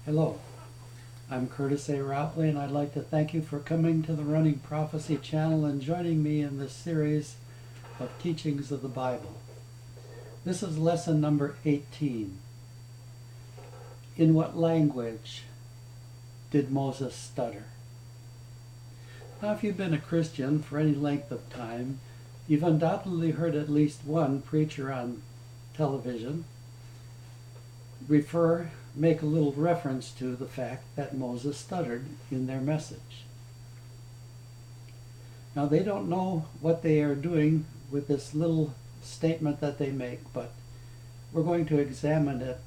Hello, I'm Curtis A. Ropley, and I'd like to thank you for coming to the Running Prophecy channel and joining me in this series of teachings of the Bible. This is lesson number 18. In what language did Moses stutter? Now, if you've been a Christian for any length of time, you've undoubtedly heard at least one preacher on television make a little reference to the fact that Moses stuttered in their message. Now, they don't know what they are doing with this little statement that they make, but we're going to examine it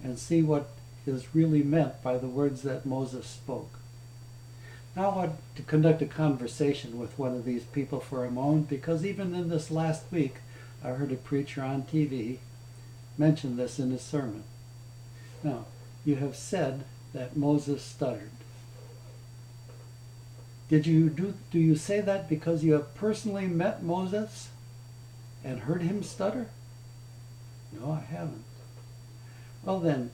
and see what is really meant by the words that Moses spoke. Now I want to conduct a conversation with one of these people for a moment, because even in this last week I heard a preacher on TV mention this in his sermon. Now, you have said that Moses stuttered. Do you say that because you have personally met Moses and heard him stutter? No, I haven't. Well then,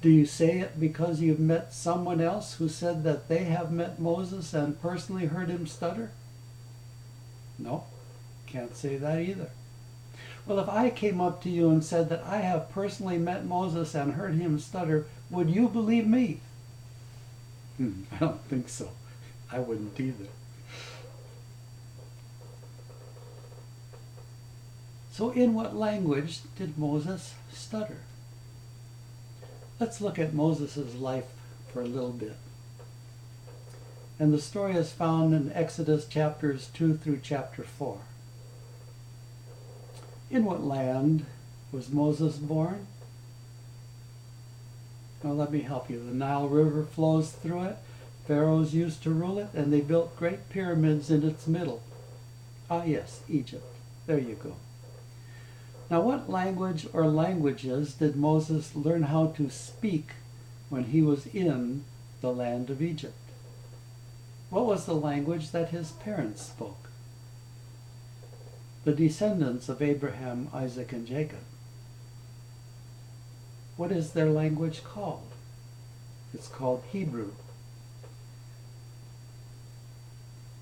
do you say it because you've met someone else who said that they have met Moses and personally heard him stutter? No, can't say that either. Well, if I came up to you and said that I have personally met Moses and heard him stutter, would you believe me? I don't think so. I wouldn't either. So in what language did Moses stutter? Let's look at Moses' life for a little bit. And the story is found in Exodus chapters 2 through chapter 4. In what land was Moses born? Well, let me help you. The Nile River flows through it. Pharaohs used to rule it, and they built great pyramids in its middle. Ah, yes, Egypt. There you go. Now, what language or languages did Moses learn how to speak when he was in the land of Egypt? What was the language that his parents spoke? The descendants of Abraham, Isaac, and Jacob. What is their language called? It's called Hebrew.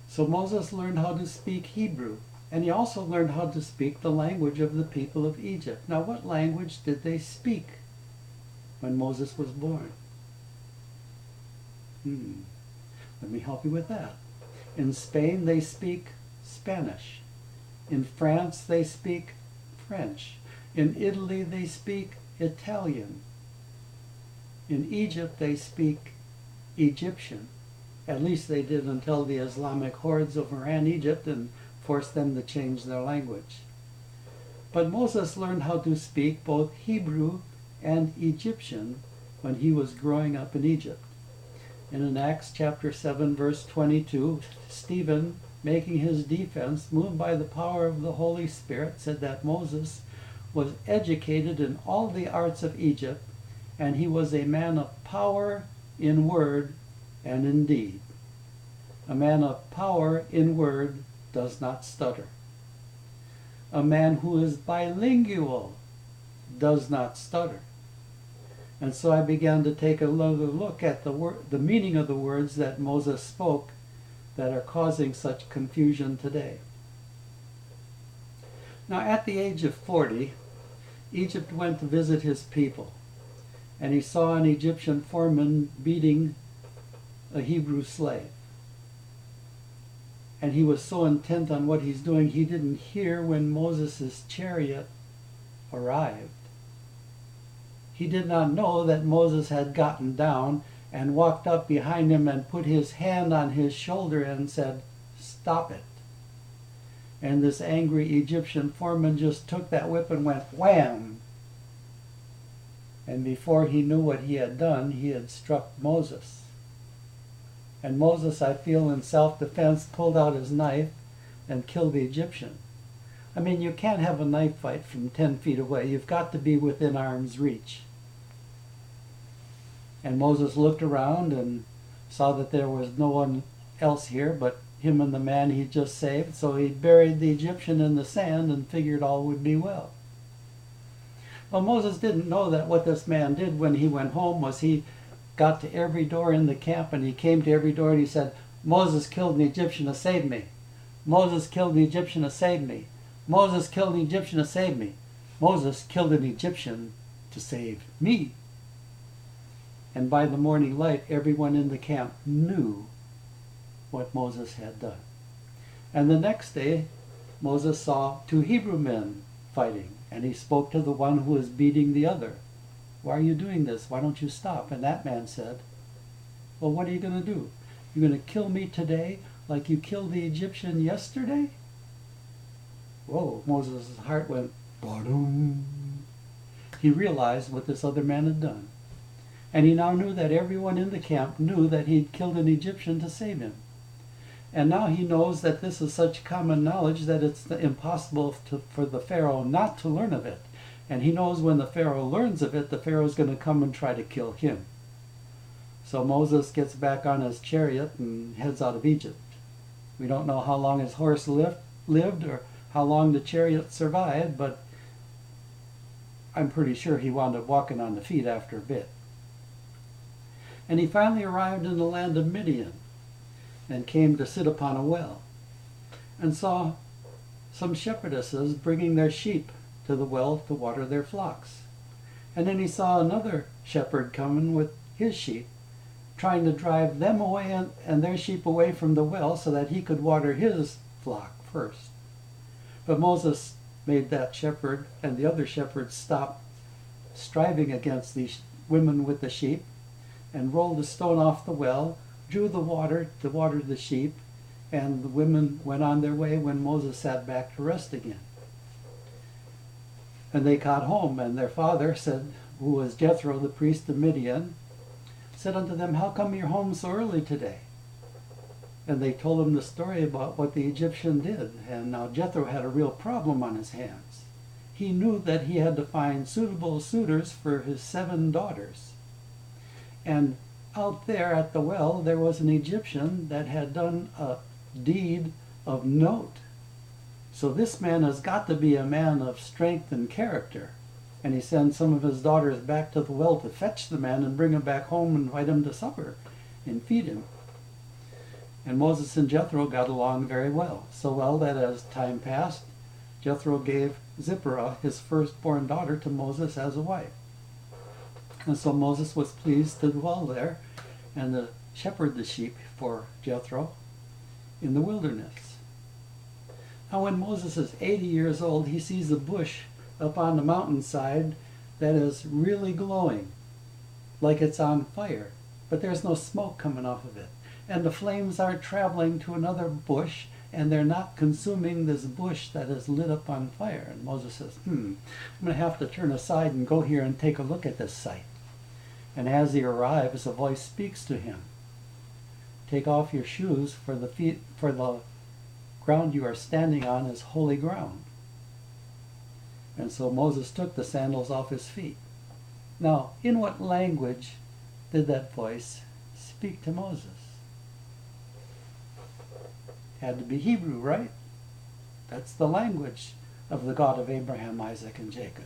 So Moses learned how to speak Hebrew, and he also learned how to speak the language of the people of Egypt. Now, what language did they speak when Moses was born? Let me help you with that. In Spain, they speak Spanish. In France, they speak French. In Italy, they speak Italian. In Egypt, they speak Egyptian. At least they did until the Islamic hordes overran Egypt and forced them to change their language. But Moses learned how to speak both Hebrew and Egyptian when he was growing up in Egypt. And in Acts chapter 7, verse 22, Stephen, making his defense, moved by the power of the Holy Spirit, said that Moses was educated in all the arts of Egypt, and he was a man of power in word and in deed. A man of power in word does not stutter. A man who is bilingual does not stutter. And so I began to take another look at the meaning of the words that Moses spoke that are causing such confusion today. Now, at the age of 40, Egypt went to visit his people, and he saw an Egyptian foreman beating a Hebrew slave. And he was so intent on what he's doing, he didn't hear when Moses' chariot arrived. He did not know that Moses had gotten down and walked up behind him and put his hand on his shoulder and said, "Stop it." And this angry Egyptian foreman just took that whip and went wham! And before he knew what he had done, he had struck Moses. And Moses, I feel in self-defense, pulled out his knife and killed the Egyptian. I mean, you can't have a knife fight from 10 feet away. You've got to be within arm's reach. And Moses looked around and saw that there was no one else here but him and the man he just saved. So he buried the Egyptian in the sand and figured all would be well. Well, Moses didn't know that what this man did when he went home was he got to every door in the camp, and he came to every door and he said, Moses killed an Egyptian to save me. Moses killed an Egyptian to save me. Moses killed an Egyptian to save me. Moses killed an Egyptian to save me. And by the morning light, everyone in the camp knew what Moses had done. And the next day, Moses saw two Hebrew men fighting, and he spoke to the one who was beating the other. Why are you doing this? Why don't you stop? And that man said, well, what are you going to do? You're going to kill me today like you killed the Egyptian yesterday? Whoa, Moses' heart went, ba-dum. He realized what this other man had done. And he now knew that everyone in the camp knew that he'd killed an Egyptian to save him. And now he knows that this is such common knowledge that it's impossible for the Pharaoh not to learn of it. And he knows when the Pharaoh learns of it, the Pharaoh's going to come and try to kill him. So Moses gets back on his chariot and heads out of Egypt. We don't know how long his horse lived or how long the chariot survived, but I'm pretty sure he wound up walking on the feet after a bit. And he finally arrived in the land of Midian and came to sit upon a well and saw some shepherdesses bringing their sheep to the well to water their flocks. And then he saw another shepherd coming with his sheep, trying to drive them away and their sheep away from the well so that he could water his flock first. But Moses made that shepherd and the other shepherds stop striving against these women with the sheep, and rolled a stone off the well, drew the water to water the sheep, and the women went on their way when Moses sat back to rest again. And they got home, and their father said, who was Jethro, the priest of Midian, said unto them, how come you're home so early today? And they told him the story about what the Egyptian did. And now Jethro had a real problem on his hands. He knew that he had to find suitable suitors for his 7 daughters. And out there at the well, there was an Egyptian that had done a deed of note. So this man has got to be a man of strength and character. And he sends some of his daughters back to the well to fetch the man and bring him back home and invite him to supper and feed him. And Moses and Jethro got along very well. So well that as time passed, Jethro gave Zipporah, his firstborn daughter, to Moses as a wife. And so Moses was pleased to dwell there and to shepherd the sheep for Jethro in the wilderness. Now when Moses is 80 years old, he sees a bush up on the mountainside that is really glowing, like it's on fire, but there's no smoke coming off of it. And the flames are traveling to another bush, and they're not consuming this bush that is lit up on fire. And Moses says, I'm going to have to turn aside and go here and take a look at this sight. And as he arrives, a voice speaks to him. Take off your shoes, for the ground you are standing on is holy ground. And so Moses took the sandals off his feet. Now, in what language did that voice speak to Moses? Had to be Hebrew, right? That's the language of the God of Abraham, Isaac, and Jacob.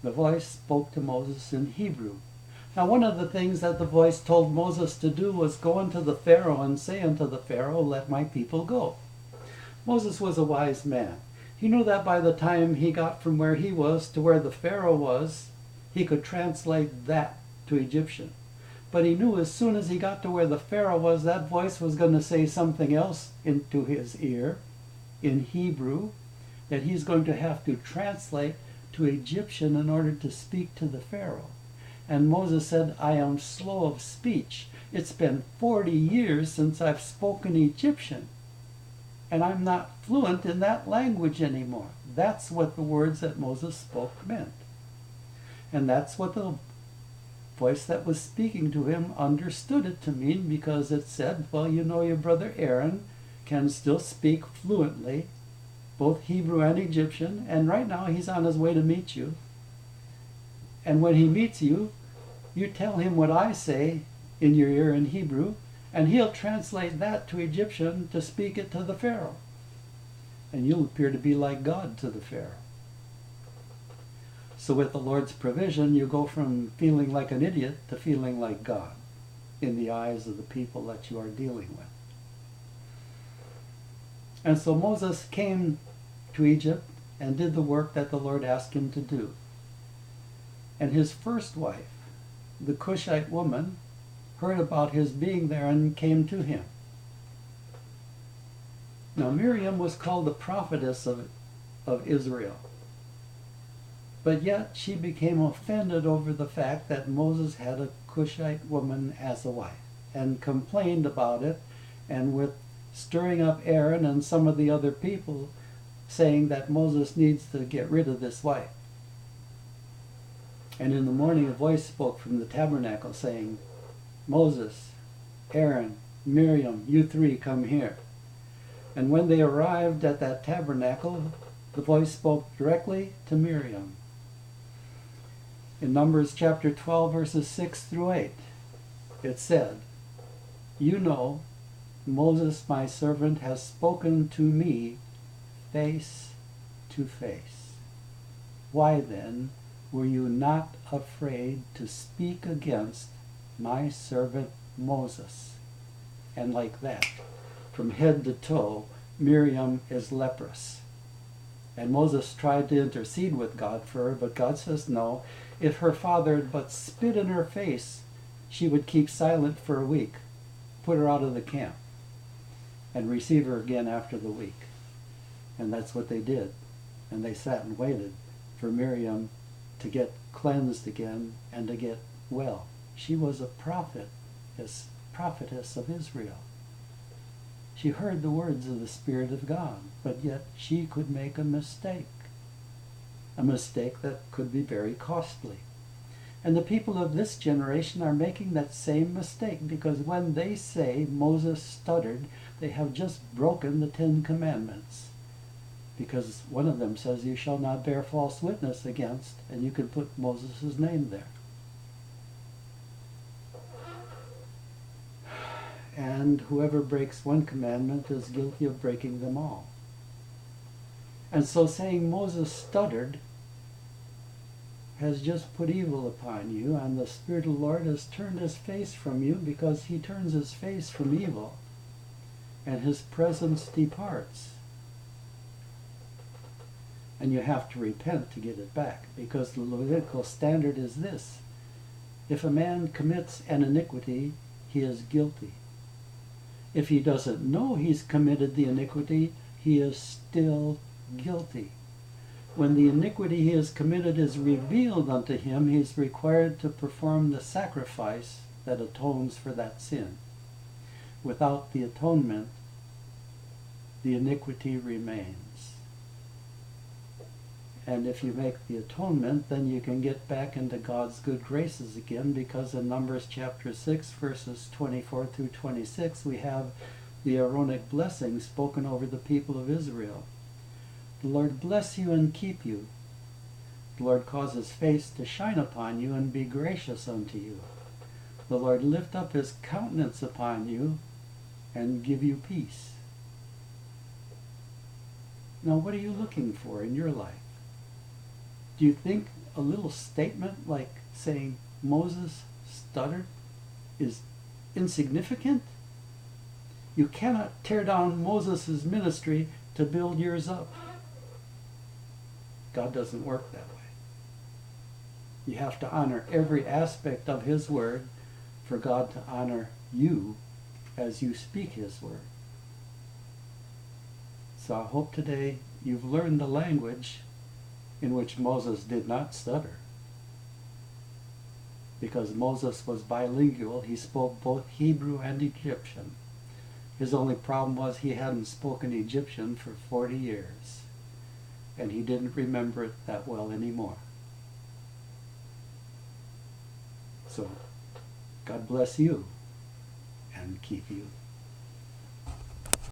The voice spoke to Moses in Hebrew. Now, one of the things that the voice told Moses to do was go unto the Pharaoh and say unto the Pharaoh, let my people go. Moses was a wise man. He knew that by the time he got from where he was to where the Pharaoh was, he could translate that to Egyptian. But he knew as soon as he got to where the Pharaoh was, that voice was going to say something else into his ear in Hebrew that he's going to have to translate to Egyptian in order to speak to the Pharaoh. And Moses said, I am slow of speech. It's been 40 years since I've spoken Egyptian, and I'm not fluent in that language anymore. That's what the words that Moses spoke meant. And that's what the voice that was speaking to him understood it to mean, because it said, well, you know, your brother Aaron can still speak fluently both Hebrew and Egyptian, and right now he's on his way to meet you. And when he meets you, you tell him what I say in your ear in Hebrew, and he'll translate that to Egyptian to speak it to the Pharaoh. And you'll appear to be like God to the Pharaoh. So with the Lord's provision, you go from feeling like an idiot to feeling like God in the eyes of the people that you are dealing with. And so Moses came to Egypt and did the work that the Lord asked him to do. And his first wife, the Cushite woman, heard about his being there and came to him. Now Miriam was called the prophetess of Israel. But yet she became offended over the fact that Moses had a Cushite woman as a wife and complained about it, and with stirring up Aaron and some of the other people, saying that Moses needs to get rid of this wife. And in the morning a voice spoke from the tabernacle saying, Moses, Aaron, Miriam, you three come here. And when they arrived at that tabernacle, the voice spoke directly to Miriam. In Numbers chapter 12, verses 6 through 8, it said, You know, Moses my servant has spoken to me face to face. Why then were you not afraid to speak against my servant Moses? And like that, from head to toe, Miriam is leprous. And Moses tried to intercede with God for her, but God says no. If her father had but spit in her face, she would keep silent for a week, put her out of the camp, and receive her again after the week. And that's what they did. And they sat and waited for Miriam to get cleansed again and to get well. She was a prophetess of Israel. She heard the words of the Spirit of God, but yet she could make a mistake that could be very costly. And the people of this generation are making that same mistake, because when they say Moses stuttered, they have just broken the 10 Commandments. Because one of them says, you shall not bear false witness against, and you can put Moses' name there. And whoever breaks one commandment is guilty of breaking them all. And so saying Moses stuttered has just put evil upon you, and the Spirit of the Lord has turned his face from you, because he turns his face from evil, and his presence departs. And you have to repent to get it back, because the Levitical standard is this: if a man commits an iniquity, he is guilty. If he doesn't know he's committed the iniquity, he is still guilty. When the iniquity he has committed is revealed unto him, he is required to perform the sacrifice that atones for that sin. Without the atonement, the iniquity remains. And if you make the atonement, then you can get back into God's good graces again, because in Numbers chapter 6, verses 24 through 26, we have the Aaronic blessing spoken over the people of Israel. The Lord bless you and keep you. The Lord cause his face to shine upon you and be gracious unto you. The Lord lift up his countenance upon you and give you peace. Now, what are you looking for in your life? Do you think a little statement like saying Moses stuttered is insignificant? You cannot tear down Moses' ministry to build yours up. God doesn't work that way. You have to honor every aspect of his word for God to honor you as you speak his word. So I hope today you've learned the language in which Moses did not stutter. Because Moses was bilingual, he spoke both Hebrew and Egyptian. His only problem was he hadn't spoken Egyptian for 40 years, and he didn't remember it that well anymore. So, God bless you and keep you.